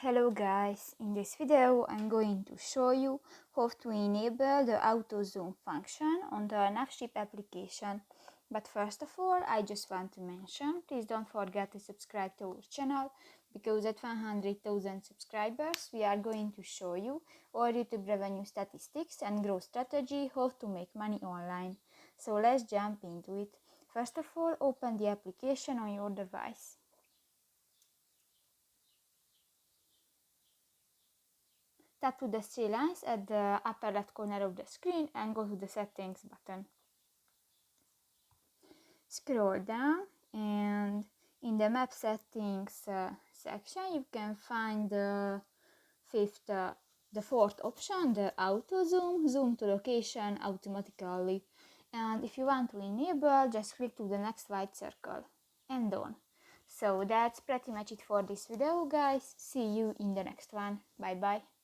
Hello guys, in this video I'm going to show you how to enable the auto zoom function on the NavShip application. But first of all, I just want to mention, please don't forget to subscribe to our channel, because at 100,000 subscribers we are going to show you our YouTube revenue statistics and growth strategy, how to make money online. So let's jump into it. First of all, open the application on your device. Tap to the three lines at the upper left corner of the screen and go to the settings button. Scroll down and in the map settings section you can find the fourth option, the auto zoom to location automatically. And if you want to enable, just click to the next white circle and done. So that's pretty much it for this video guys. See you in the next one. Bye bye.